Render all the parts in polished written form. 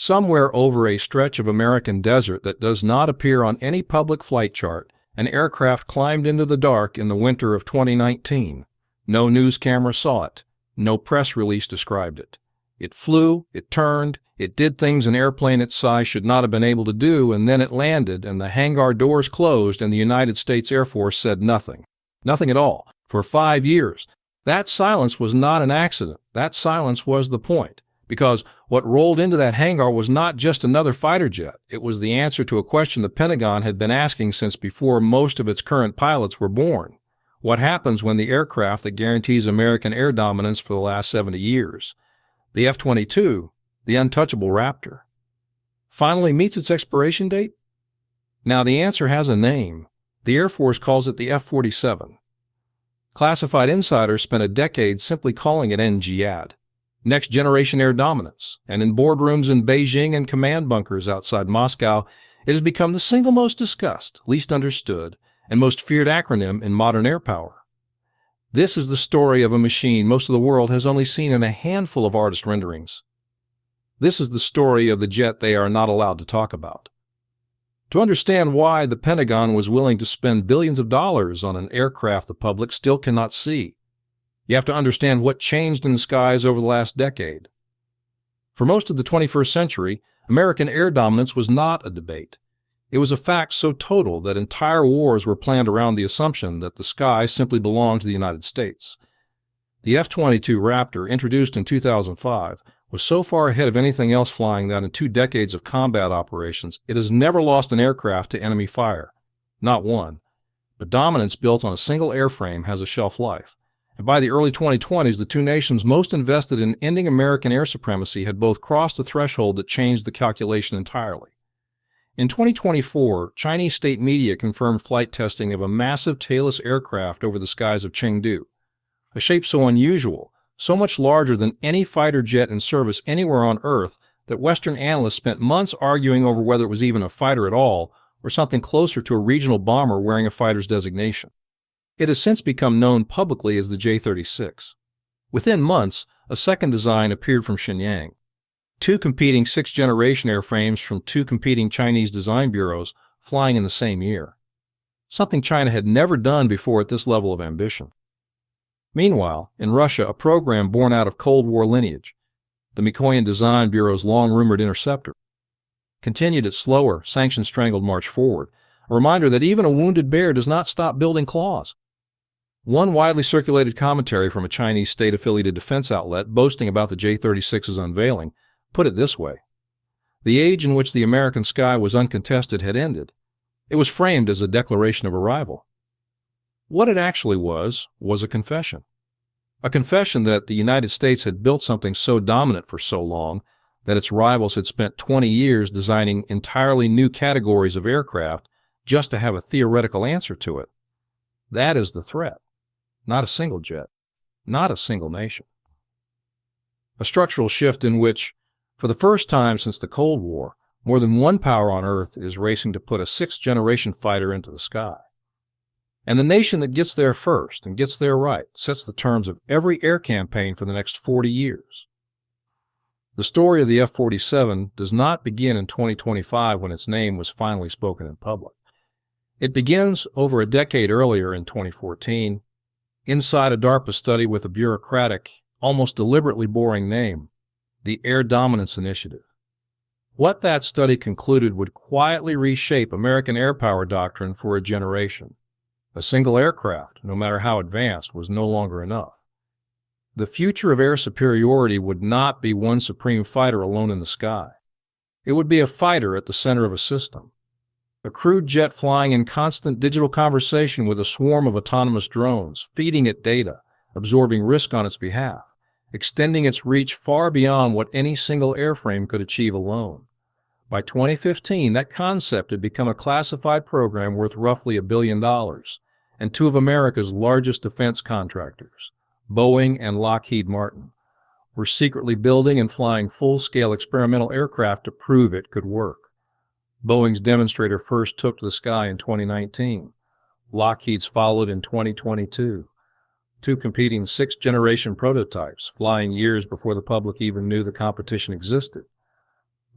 Somewhere over a stretch of American desert that does not appear on any public flight chart, an aircraft climbed into the dark in the winter of 2019. No news camera saw it. No press release described it. It flew, it turned, it did things an airplane its size should not have been able to do, and then it landed, and the hangar doors closed, and the United States Air Force said nothing. Nothing at all. For 5 years. That silence was not an accident. That silence was the point. Because what rolled into that hangar was not just another fighter jet. It was the answer to a question the Pentagon had been asking since before most of its current pilots were born. What happens when the aircraft that guarantees American air dominance for the last 70 years, the F-22, the untouchable Raptor, finally meets its expiration date? Now, the answer has a name. The Air Force calls it the F-47. Classified insiders spent a decade simply calling it NGAD, Next Generation Air Dominance, and in boardrooms in Beijing and command bunkers outside Moscow, it has become the single most discussed, least understood, and most feared acronym in modern air power. This is the story of a machine most of the world has only seen in a handful of artist renderings. This is the story of the jet they are not allowed to talk about. To understand why the Pentagon was willing to spend billions of dollars on an aircraft the public still cannot see, you have to understand what changed in the skies over the last decade. For most of the 21st century, American air dominance was not a debate. It was a fact so total that entire wars were planned around the assumption that the sky simply belonged to the United States. The F-22 Raptor, introduced in 2005, was so far ahead of anything else flying that in 2 decades of combat operations, it has never lost an aircraft to enemy fire. Not one. But dominance built on a single airframe has a shelf life. And by the early 2020s, the two nations most invested in ending American air supremacy had both crossed a threshold that changed the calculation entirely. In 2024, Chinese state media confirmed flight testing of a massive tailless aircraft over the skies of Chengdu, a shape so unusual, so much larger than any fighter jet in service anywhere on Earth, that Western analysts spent months arguing over whether it was even a fighter at all, or something closer to a regional bomber wearing a fighter's designation. It has since become known publicly as the J-36. Within months, a second design appeared from Shenyang. 2 competing 6th-generation airframes from 2 competing Chinese design bureaus flying in the same year. Something China had never done before at this level of ambition. Meanwhile, in Russia, a program born out of Cold War lineage, the Mikoyan Design Bureau's long-rumored Interceptor, continued its slower, sanction-strangled march forward, a reminder that even a wounded bear does not stop building claws. One widely circulated commentary from a Chinese state-affiliated defense outlet boasting about the J-36's unveiling put it this way: the age in which the American sky was uncontested had ended. It was framed as a declaration of arrival. What it actually was a confession. A confession that the United States had built something so dominant for so long that its rivals had spent 20 years designing entirely new categories of aircraft just to have a theoretical answer to it. That is the threat. Not a single jet. Not a single nation. A structural shift in which, for the first time since the Cold War, more than one power on Earth is racing to put a 6th-generation fighter into the sky. And the nation that gets there first and gets there right sets the terms of every air campaign for the next 40 years. The story of the F-47 does not begin in 2025 when its name was finally spoken in public. It begins over a decade earlier in 2014, inside a DARPA study with a bureaucratic, almost deliberately boring name, the Air Dominance Initiative. What that study concluded would quietly reshape American air power doctrine for a generation. A single aircraft, no matter how advanced, was no longer enough. The future of air superiority would not be one supreme fighter alone in the sky. It would be a fighter at the center of a system. A crewed jet flying in constant digital conversation with a swarm of autonomous drones, feeding it data, absorbing risk on its behalf, extending its reach far beyond what any single airframe could achieve alone. By 2015, that concept had become a classified program worth roughly $1 billion, and 2 of America's largest defense contractors, Boeing and Lockheed Martin, were secretly building and flying full-scale experimental aircraft to prove it could work. Boeing's demonstrator first took to the sky in 2019. Lockheed's followed in 2022. 2 competing 6th-generation prototypes, flying years before the public even knew the competition existed.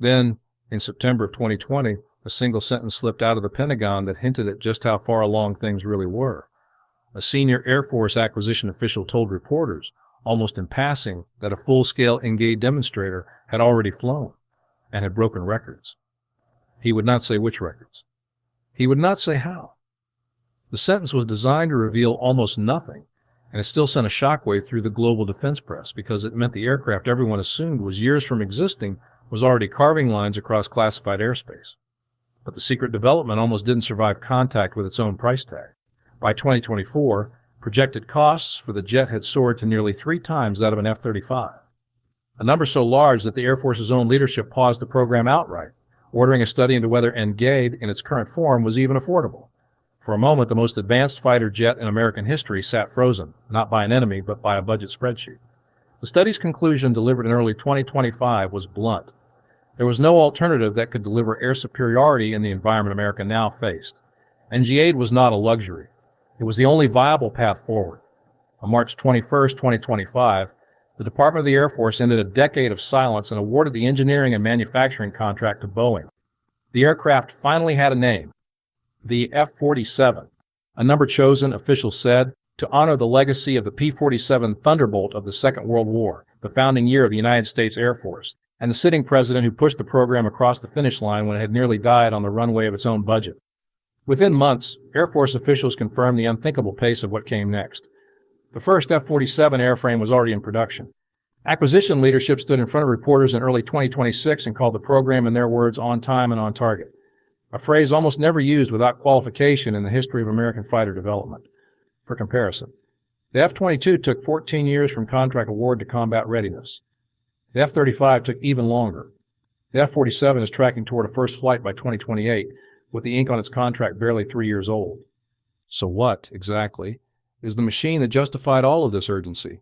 Then, in September of 2020, a single sentence slipped out of the Pentagon that hinted at just how far along things really were. A senior Air Force acquisition official told reporters, almost in passing, that a full-scale Engage demonstrator had already flown and had broken records. He would not say which records. He would not say how. The sentence was designed to reveal almost nothing, and it still sent a shockwave through the global defense press because it meant the aircraft everyone assumed was years from existing was already carving lines across classified airspace. But the secret development almost didn't survive contact with its own price tag. By 2024, projected costs for the jet had soared to nearly 3 times that of an F-35, a number so large that the Air Force's own leadership paused the program outright, ordering a study into whether Engage in its current form was even affordable. For a moment, the most advanced fighter jet in American history sat frozen, not by an enemy, but by a budget spreadsheet. The study's conclusion, delivered in early 2025, was blunt. There was no alternative that could deliver air superiority in the environment America now faced. Engage was not a luxury. It was the only viable path forward. On March 21, 2025, the Department of the Air Force ended a decade of silence and awarded the engineering and manufacturing contract to Boeing. The aircraft finally had a name, the F-47, a number chosen, officials said, to honor the legacy of the P-47 Thunderbolt of the Second World War, the founding year of the United States Air Force, and the sitting president who pushed the program across the finish line when it had nearly died on the runway of its own budget. Within months, Air Force officials confirmed the unthinkable pace of what came next. The first F-47 airframe was already in production. Acquisition leadership stood in front of reporters in early 2026 and called the program, in their words, on time and on target, a phrase almost never used without qualification in the history of American fighter development. For comparison, the F-22 took 14 years from contract award to combat readiness. The F-35 took even longer. The F-47 is tracking toward a first flight by 2028, with the ink on its contract barely 3 years old. So what, exactly, is the machine that justified all of this urgency?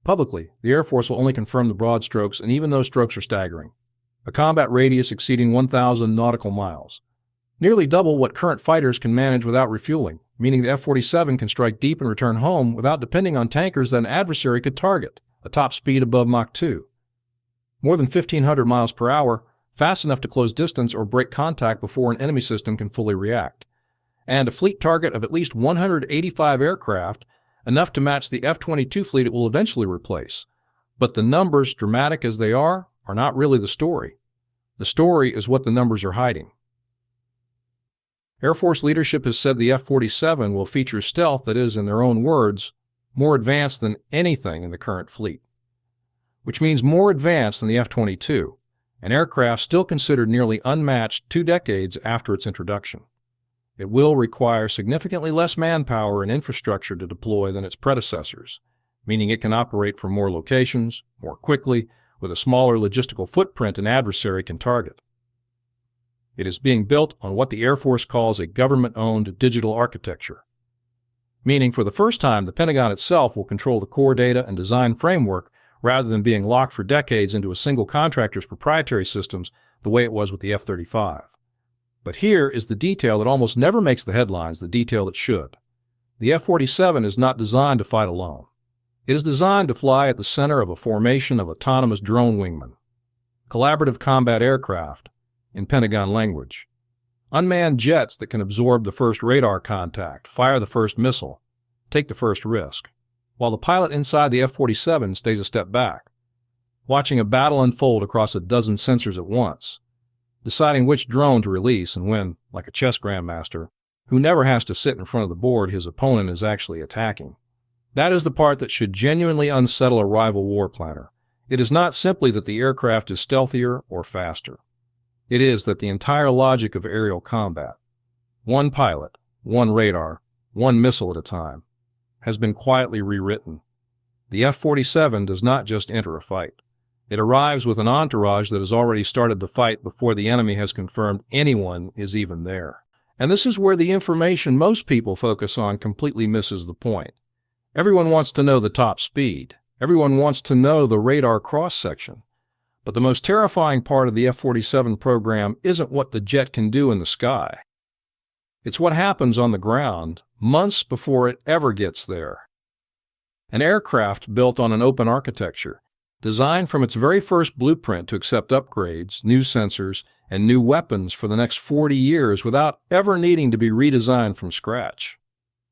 Publicly, the Air Force will only confirm the broad strokes, and even those strokes are staggering. A combat radius exceeding 1,000 nautical miles, nearly double what current fighters can manage without refueling, meaning the F-47 can strike deep and return home without depending on tankers that an adversary could target, a top speed above Mach 2. More than 1,500 miles per hour, fast enough to close distance or break contact before an enemy system can fully react. And a fleet target of at least 185 aircraft, enough to match the F-22 fleet it will eventually replace. But the numbers, dramatic as they are not really the story. The story is what the numbers are hiding. Air Force leadership has said the F-47 will feature stealth that is, in their own words, more advanced than anything in the current fleet, which means more advanced than the F-22, an aircraft still considered nearly unmatched 2 decades after its introduction. It will require significantly less manpower and infrastructure to deploy than its predecessors, meaning it can operate from more locations, more quickly, with a smaller logistical footprint an adversary can target. It is being built on what the Air Force calls a government-owned digital architecture, meaning for the first time the Pentagon itself will control the core data and design framework rather than being locked for decades into a single contractor's proprietary systems the way it was with the F-35. But here is the detail that almost never makes the headlines, the detail that should. The F-47 is not designed to fight alone. It is designed to fly at the center of a formation of autonomous drone wingmen, collaborative combat aircraft, in Pentagon language, unmanned jets that can absorb the first radar contact, fire the first missile, take the first risk, while the pilot inside the F-47 stays a step back, watching a battle unfold across a dozen sensors at once, deciding which drone to release and when, like a chess grandmaster, who never has to sit in front of the board his opponent is actually attacking. That is the part that should genuinely unsettle a rival war planner. It is not simply that the aircraft is stealthier or faster. It is that the entire logic of aerial combat, one pilot, one radar, one missile at a time, has been quietly rewritten. The F-47 does not just enter a fight. It arrives with an entourage that has already started the fight before the enemy has confirmed anyone is even there. And this is where the information most people focus on completely misses the point. Everyone wants to know the top speed. Everyone wants to know the radar cross-section. But the most terrifying part of the F-47 program isn't what the jet can do in the sky. It's what happens on the ground months before it ever gets there. An aircraft built on an open architecture, Designed from its very first blueprint to accept upgrades, new sensors, and new weapons for the next 40 years without ever needing to be redesigned from scratch.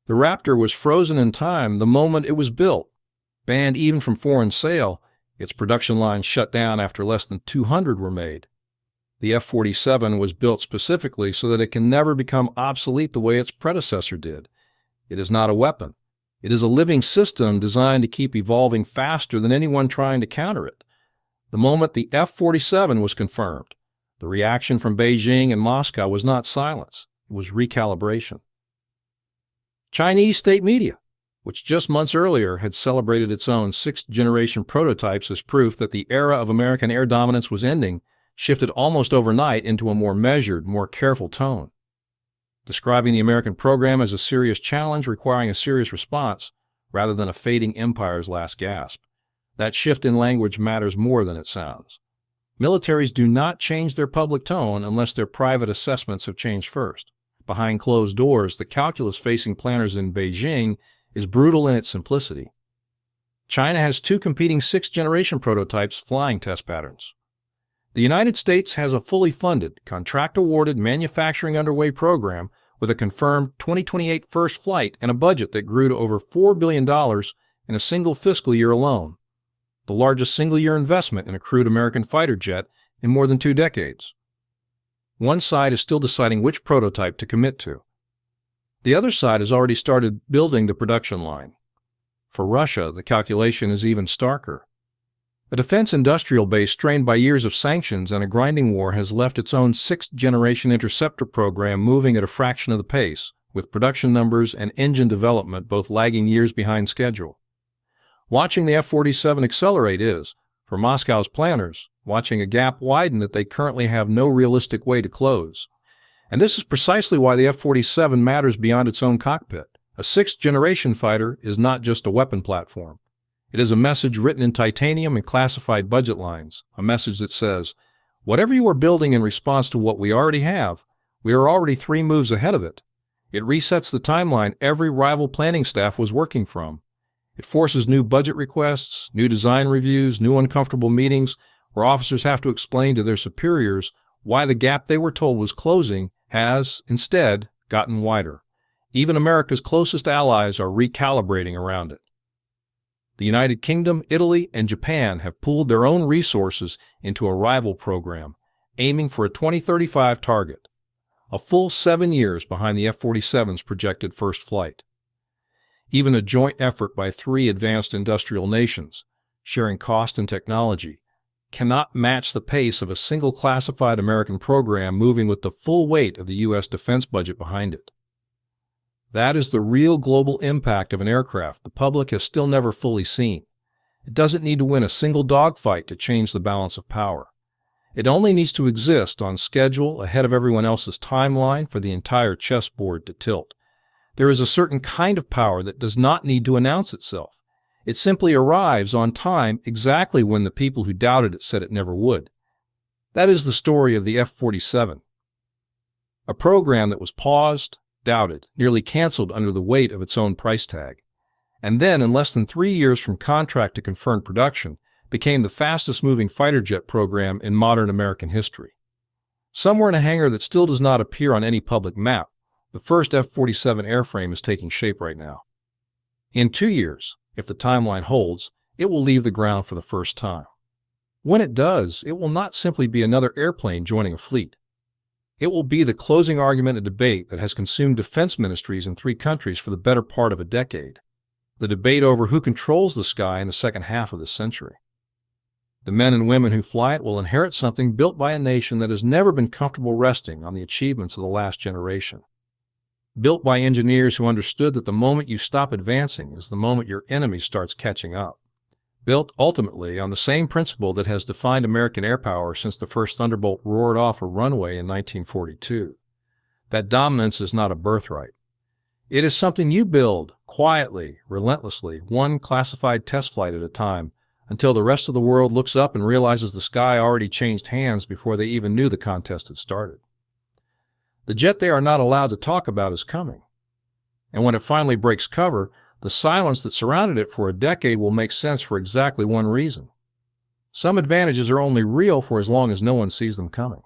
The Raptor was frozen in time the moment it was built. Banned even from foreign sale, its production line shut down after less than 200 were made. The F-47 was built specifically so that it can never become obsolete the way its predecessor did. It is not a weapon. It is a living system designed to keep evolving faster than anyone trying to counter it. The moment the F-47 was confirmed, the reaction from Beijing and Moscow was not silence, it was recalibration. Chinese state media, which just months earlier had celebrated its own sixth-generation prototypes as proof that the era of American air dominance was ending, shifted almost overnight into a more measured, more careful tone. Describing the American program as a serious challenge requiring a serious response, rather than a fading empire's last gasp. That shift in language matters more than it sounds. Militaries do not change their public tone unless their private assessments have changed first. Behind closed doors, the calculus facing planners in Beijing is brutal in its simplicity. China has two competing sixth-generation prototypes flying test patterns. The United States has a fully funded, contract-awarded, manufacturing underway program with a confirmed 2028 first flight and a budget that grew to over $4 billion in a single fiscal year alone, the largest single-year investment in a crewed American fighter jet in more than 2 decades. One side is still deciding which prototype to commit to. The other side has already started building the production line. For Russia, the calculation is even starker. A defense industrial base strained by years of sanctions and a grinding war has left its own sixth-generation interceptor program moving at a fraction of the pace, with production numbers and engine development both lagging years behind schedule. Watching the F-47 accelerate is, for Moscow's planners, watching a gap widen that they currently have no realistic way to close. And this is precisely why the F-47 matters beyond its own cockpit. A sixth-generation fighter is not just a weapon platform. It is a message written in titanium and classified budget lines, a message that says, whatever you are building in response to what we already have, we are already 3 moves ahead of it. It resets the timeline every rival planning staff was working from. It forces new budget requests, new design reviews, new uncomfortable meetings where officers have to explain to their superiors why the gap they were told was closing has, instead, gotten wider. Even America's closest allies are recalibrating around it. The United Kingdom, Italy, and Japan have pooled their own resources into a rival program, aiming for a 2035 target, a full 7 years behind the F-47's projected first flight. Even a joint effort by 3 advanced industrial nations, sharing cost and technology, cannot match the pace of a single classified American program moving with the full weight of the U.S. defense budget behind it. That is the real global impact of an aircraft the public has still never fully seen. It doesn't need to win a single dogfight to change the balance of power. It only needs to exist on schedule ahead of everyone else's timeline for the entire chessboard to tilt. There is a certain kind of power that does not need to announce itself. It simply arrives on time exactly when the people who doubted it said it never would. That is the story of the F-47. A program that was paused, doubted, nearly canceled under the weight of its own price tag, and then in less than 3 years from contract to confirmed production, became the fastest-moving fighter jet program in modern American history. Somewhere in a hangar that still does not appear on any public map, the first F-47 airframe is taking shape right now. In 2 years, if the timeline holds, it will leave the ground for the first time. When it does, it will not simply be another airplane joining a fleet. It will be the closing argument and debate that has consumed defense ministries in 3 countries for the better part of a decade. The debate over who controls the sky in the second half of this century. The men and women who fly it will inherit something built by a nation that has never been comfortable resting on the achievements of the last generation. Built by engineers who understood that the moment you stop advancing is the moment your enemy starts catching up. Built, ultimately, on the same principle that has defined American air power since the first Thunderbolt roared off a runway in 1942. That dominance is not a birthright. It is something you build, quietly, relentlessly, one classified test flight at a time, until the rest of the world looks up and realizes the sky already changed hands before they even knew the contest had started. The jet they are not allowed to talk about is coming. And when it finally breaks cover, the silence that surrounded it for a decade will make sense for exactly one reason. Some advantages are only real for as long as no one sees them coming.